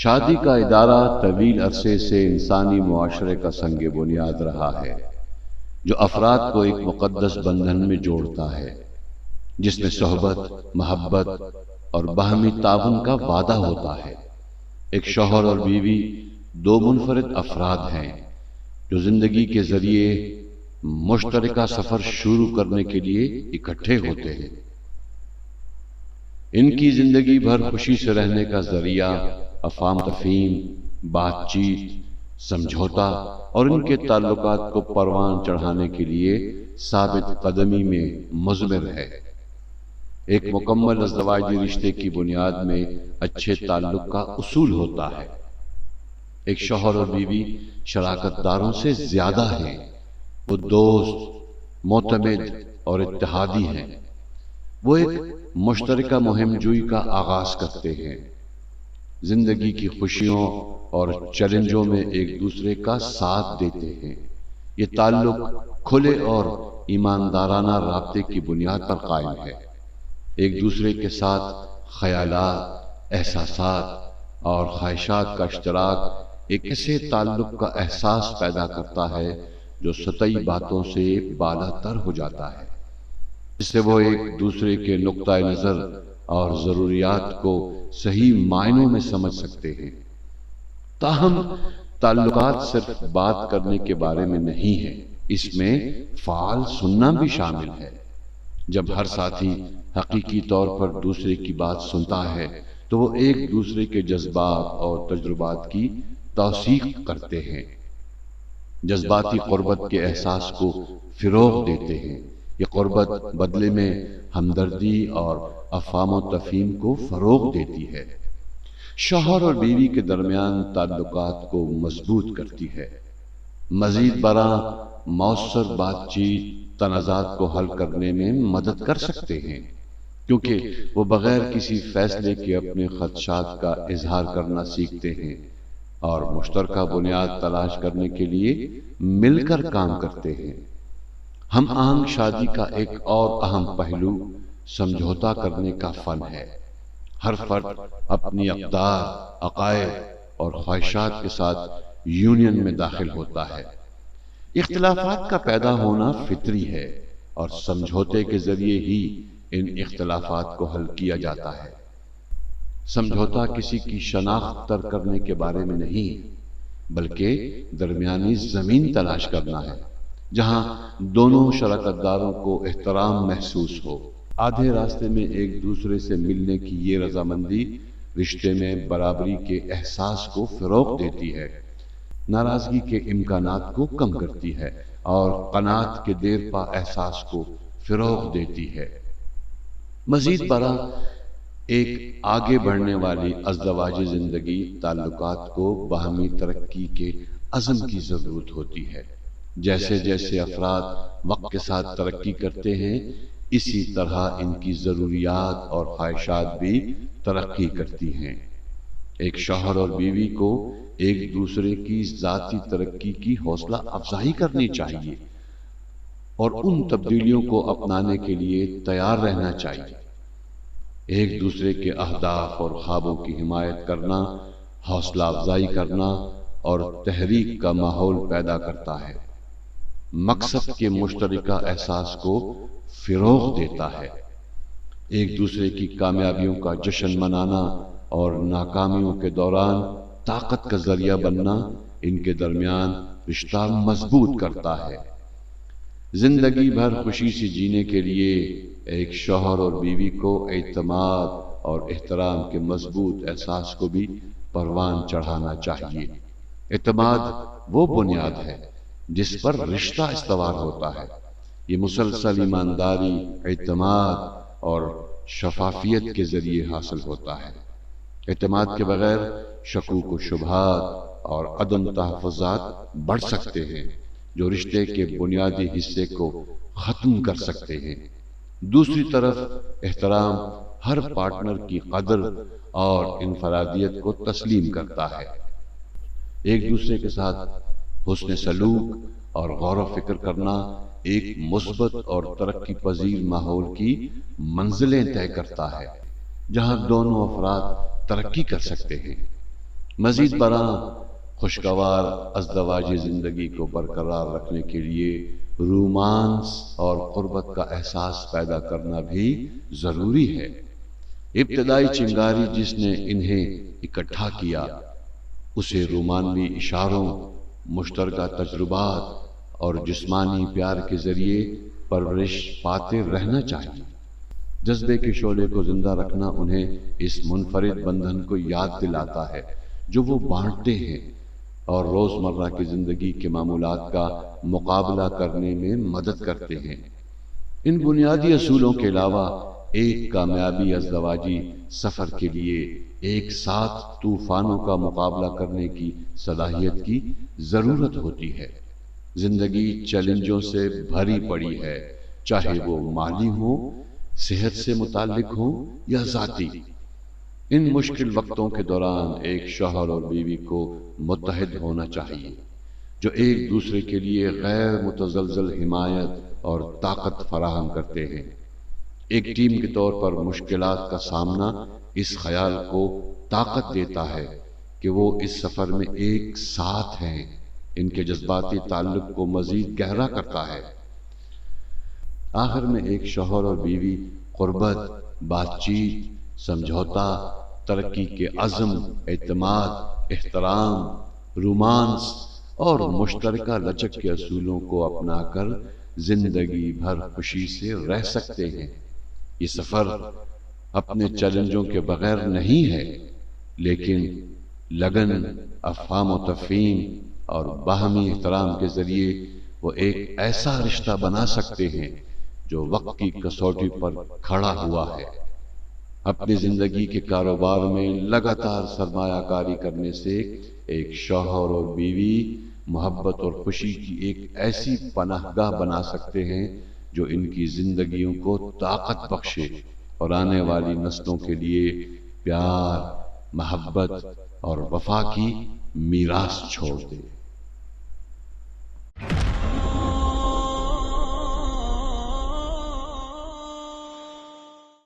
شادی کا ادارہ طویل عرصے سے انسانی معاشرے کا سنگ بنیاد رہا ہے، جو افراد کو ایک مقدس بندھن میں جوڑتا ہے، جس میں صحبت، محبت اور باہمی تعاون کا وعدہ ہوتا ہے۔ ایک شوہر اور بیوی دو منفرد افراد ہیں جو زندگی کے ذریعے مشترکہ سفر شروع کرنے کے لیے اکٹھے ہوتے ہیں۔ ان کی زندگی بھر خوشی سے رہنے کا ذریعہ افہام تفہیم، بات چیت، سمجھوتا اور ان کے تعلقات کو پروان چڑھانے کے لیے ثابت قدمی میں مضمر ہے۔ ایک مکمل ازدواجی رشتے کی بنیاد میں اچھے تعلق کا اصول ہوتا ہے۔ ایک شوہر اور بیوی شراکت داروں سے زیادہ ہیں، وہ دوست، معتمد اور اتحادی ہیں۔ وہ ایک مشترکہ مہم جوئی کا آغاز کرتے ہیں، زندگی کی خوشیوں اور چیلنجوں میں ایک دوسرے کا ساتھ دیتے ہیں۔ یہ تعلق کھلے اور ایماندارانہ رابطے کی بنیاد پر قائم ہے۔ ایک دوسرے کے ساتھ خیالات، احساسات اور خواہشات کا اشتراک ایک ایسے تعلق کا احساس پیدا کرتا ہے جو سطحی باتوں سے بالا تر ہو جاتا ہے، جس سے وہ ایک دوسرے کے نقطہ نظر اور ضروریات کو صحیح معنوں میں سمجھ سکتے ہیں۔ تاہم تعلقات صرف بات کرنے کے بارے میں نہیں ہے، اس میں فعال سننا بھی شامل ہے۔ جب ہر ساتھی حقیقی طور پر دوسرے کی بات سنتا ہے تو وہ ایک دوسرے کے جذبات اور تجربات کی توثیق کرتے ہیں، جذباتی قربت کے احساس کو فروغ دیتے ہیں۔ یہ قربت بدلے میں ہمدردی اور افہام و تفہیم کو فروغ دیتی ہے، شوہر اور بیوی کے درمیان تعلقات کو مضبوط کرتی ہے۔ مزید برآں مؤثر بات چیت تنازعات کو حل کرنے میں مدد کر سکتے ہیں، کیونکہ وہ بغیر کسی فیصلے کے اپنے خدشات کا اظہار کرنا سیکھتے ہیں اور مشترکہ بنیاد تلاش کرنے کے لیے مل کر کام کرتے ہیں۔ ہم آہنگ شادی کا ایک اور اہم پہلو سمجھوتا کرنے کا فن ہے۔ ہر فرد اپنی اقدار، عقائد اور خواہشات کے ساتھ یونین میں داخل ہوتا ہے۔ اختلافات کا پیدا ہونا فطری ہے اور سمجھوتے کے ذریعے ہی ان اختلافات کو حل کیا جاتا ہے۔ سمجھوتا کسی کی شناخت تر کرنے کے بارے میں نہیں، بلکہ درمیانی زمین تلاش کرنا ہے جہاں دونوں شراکت داروں کو احترام محسوس ہو۔ آدھے راستے میں ایک دوسرے سے ملنے کی یہ رضامندی رشتے میں برابری کے احساس کو فروغ دیتی ہے، ناراضگی کے امکانات کو کم کرتی ہے اور قناعت کے دیر پا احساس کو فروغ دیتی ہے۔ مزید برآں ایک آگے بڑھنے والی ازدواجی زندگی تعلقات کو باہمی ترقی کے عزم کی ضرورت ہوتی ہے۔ جیسے جیسے افراد وقت کے ساتھ ترقی کرتے ہیں، اسی طرح ان کی ضروریات اور خواہشات بھی ترقی کرتی ہیں۔ ایک شوہر اور بیوی کو ایک دوسرے کی ذاتی ترقی کی حوصلہ افزائی کرنی چاہیے اور ان تبدیلیوں کو اپنانے کے لیے تیار رہنا چاہیے۔ ایک دوسرے کے اہداف اور خوابوں کی حمایت کرنا، حوصلہ افزائی کرنا اور تحریک کا ماحول پیدا کرتا ہے، مقصد کے مشترکہ احساس کو فروغ دیتا ہے۔ ایک دوسرے کی کامیابیوں کا جشن منانا اور ناکامیوں کے دوران طاقت کا ذریعہ بننا ان کے درمیان رشتہ مضبوط کرتا ہے۔ زندگی بھر خوشی سے جینے کے لیے ایک شوہر اور بیوی کو اعتماد اور احترام کے مضبوط احساس کو بھی پروان چڑھانا چاہیے۔ اعتماد وہ بنیاد ہے جس پر رشتہ استوار ہوتا ہے۔ یہ مسلسل ایمانداری، اعتماد اور شفافیت کے ذریعے حاصل ہوتا ہے۔ اعتماد کے بغیر شکوک و شبہات اور عدم تحفظات بڑھ سکتے ہیں جو رشتے کے بنیادی حصے کو ختم کر سکتے ہیں۔ دوسری طرف احترام ہر پارٹنر کی قدر اور انفرادیت کو تسلیم کرتا ہے۔ ایک دوسرے کے ساتھ حسن سلوک اور غور و فکر کرنا ایک مثبت اور ترقی پذیر ماحول کی منزلیں طے کرتا ہے، جہاں دونوں افراد ترقی کر سکتے ہیں۔ مزید برآں خوشگوار ازدواجی زندگی کو برقرار رکھنے کے لیے رومانس اور قربت کا احساس پیدا کرنا بھی ضروری ہے۔ ابتدائی چنگاری جس نے انہیں اکٹھا کیا، اسے رومانوی اشاروں، مشترکہ تجربات اور جسمانی پیار کے ذریعے پرورش پاتے رہنا چاہیے۔ جذبے کے شعلے کو زندہ رکھنا انہیں اس منفرد بندھن کو یاد دلاتا ہے جو وہ بانٹتے ہیں اور روزمرہ کی زندگی کے معمولات کا مقابلہ کرنے میں مدد کرتے ہیں۔ ان بنیادی اصولوں کے علاوہ ایک کامیابی ازدواجی سفر کے لیے ایک ساتھ طوفانوں کا مقابلہ کرنے کی صلاحیت کی ضرورت ہوتی ہے۔ زندگی چیلنجوں سے بھری پڑی ہے، چاہے وہ مالی ہوں، صحت سے متعلق ہوں یا ذاتی۔ ان مشکل وقتوں کے دوران ایک شوہر اور بیوی کو متحد ہونا چاہیے جو ایک دوسرے کے لیے غیر متزلزل حمایت اور طاقت فراہم کرتے ہیں۔ ایک ٹیم کے طور پر مشکلات کا سامنا اس خیال کو طاقت دیتا ہے کہ وہ اس سفر میں ایک ساتھ ہیں۔ ان کے جذباتی تعلق کو مزید گہرا کرتا ہے۔ آخر میں ایک شوہر اور بیوی قربت، بات چیت، سمجھوتا، ترقی کے عزم، اعتماد، احترام، رومانس اور مشترکہ لچک کے اصولوں کو اپنا کر زندگی بھر خوشی سے رہ سکتے ہیں۔ یہ سفر اپنے چیلنجوں کے بغیر نہیں ہے، لیکن لگن، افہام و تفہیم اور باہمی احترام کے ذریعے وہ ایک ایسا رشتہ بنا سکتے ہیں جو وقت کی کسوٹی پر کھڑا ہوا ہے۔ اپنی زندگی کے کاروبار میں لگاتار سرمایہ کاری کرنے سے ایک شوہر اور بیوی محبت اور خوشی کی ایک ایسی پناہ گاہ بنا سکتے ہیں جو ان کی زندگیوں کو طاقت بخشے اور آنے والی نسلوں کے لیے پیار، محبت اور وفا کی میراث چھوڑ دے۔